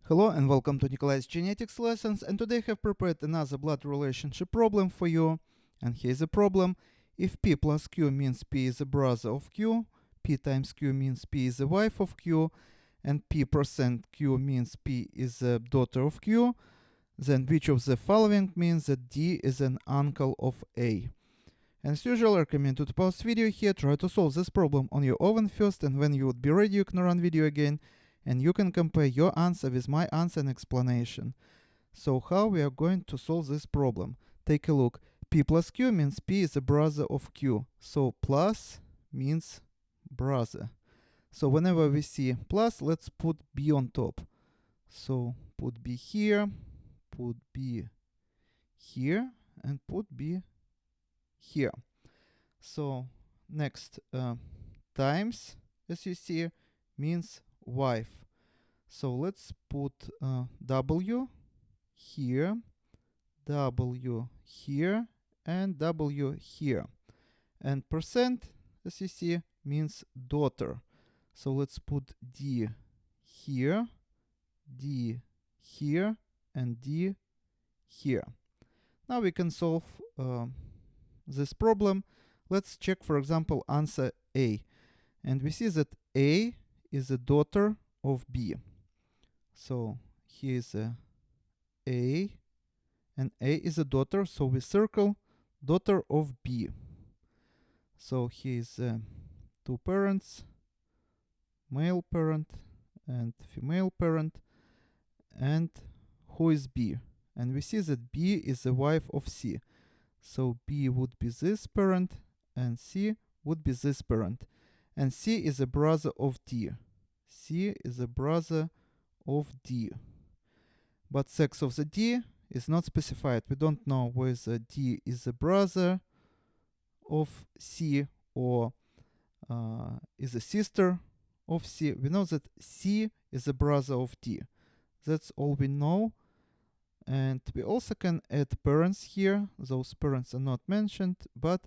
Hello and welcome to Nikolai's genetics lessons, and today I have prepared another blood relationship problem for you. And here's the problem. If P plus Q means P is a brother of Q, P times Q means P is the wife of Q, and P percent Q means P is a daughter of Q, then which of the following means that D is an uncle of A? And as usual, I recommend you to pause video here, try to solve this problem on your own first, and when you would be ready, you can run video again, and you can compare your answer with my answer and explanation. So how we are going to solve this problem? Take a look. P plus Q means P is a brother of Q. So plus means brother. So whenever we see plus, let's put B on top. So put B here, put B here, and put B here. So next, times, as you see, means wife. So let's put W here, W here, and W here. And percent, as you see, means daughter. So let's put D here, D here, and D here. Now we can solve this problem. Let's check, for example, answer A. And we see that A is a daughter of B. So here is A, and A is a daughter, so we circle daughter of B. So here is two parents, male parent and female parent, and who is B? And we see that B is the wife of C. So B would be this parent, and C would be this parent. And C is a brother of D. C is a brother of D. But sex of the D is not specified. We don't know whether D is a brother of C or is a sister of C. We know that C is a brother of D. That's all we know. And we also can add parents here. Those parents are not mentioned, but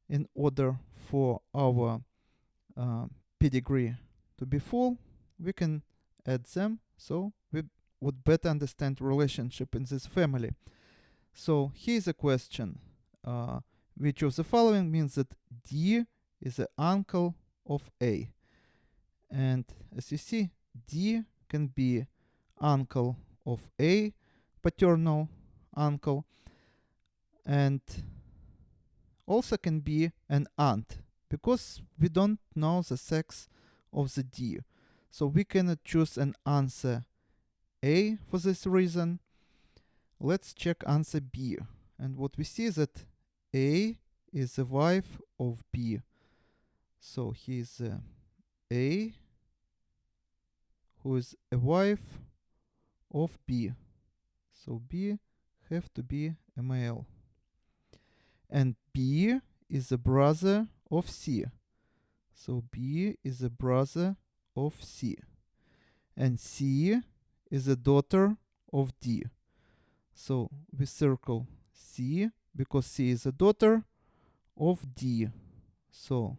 in order for our pedigree to be full, we can add them, so we would better understand relationship in this family. So here's a question. Which of the following means that D is the uncle of A? And as you see, D can be uncle of A, paternal uncle, and also can be an aunt, because we don't know the sex of the D. So we cannot choose an answer A for this reason. Let's check answer B. And what we see is that A is the wife of B. So he's A, who is a wife of B. So B have to be a male. And B is a brother of C. So B is a brother of C. And C is a daughter of D. So we circle C because C is a daughter of D. So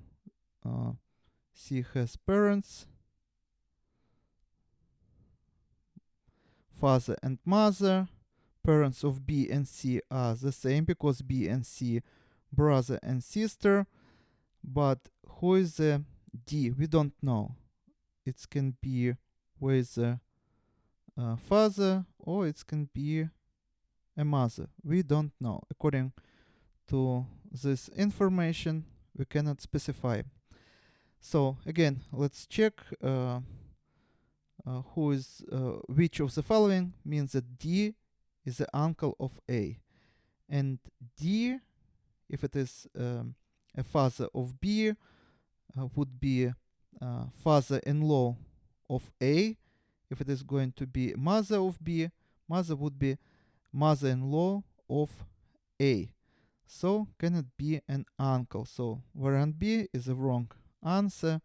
C has parents, father and mother. Parents of B and C are the same because B and C brother and sister. But who is the D? We don't know. It can be with a father, or it can be a mother. We don't know. According to this information, we cannot specify. So again, let's check which of the following means that D is the uncle of A. And D, if it is a father of B, would be father-in-law of A. If it is going to be mother of B, mother would be mother-in-law of A. So cannot be an uncle. So variant B is the wrong answer.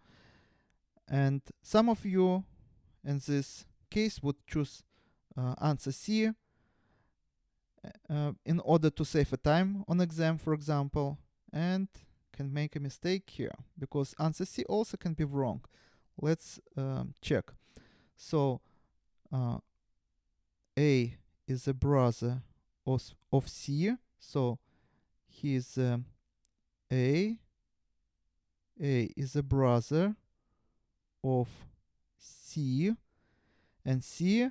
And some of you in this case would choose answer C in order to save a time on exam, for example, and can make a mistake here because answer C also can be wrong. Let's check. So A is a brother of C. So he's A. A is a brother of C, and C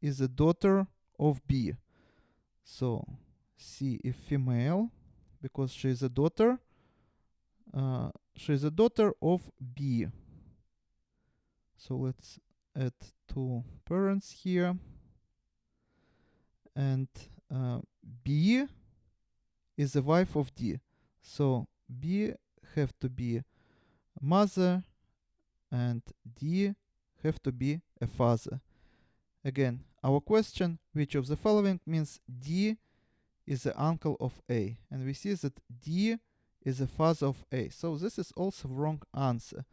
is a daughter of B. So C is female because she is a daughter. She is a daughter of B. So let's add two parents here, and B is the wife of D. So B have to be mother and D have to be a father. Again, our question, which of the following means D is the uncle of A? And we see that D is the father of A. So this is also wrong answer.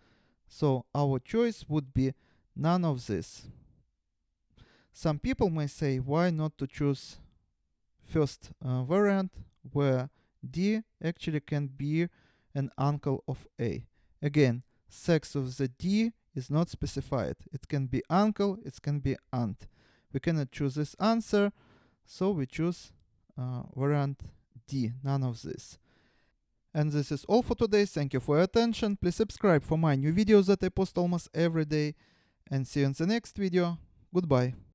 So our choice would be none of this. Some people may say, why not to choose first variant where D actually can be an uncle of A? Again, sex of the D is not specified. It can be uncle, it can be aunt. We cannot choose this answer, so we choose variant D, none of this. And this is all for today. Thank you for your attention. Please subscribe for my new videos that I post almost every day. And see you in the next video. Goodbye.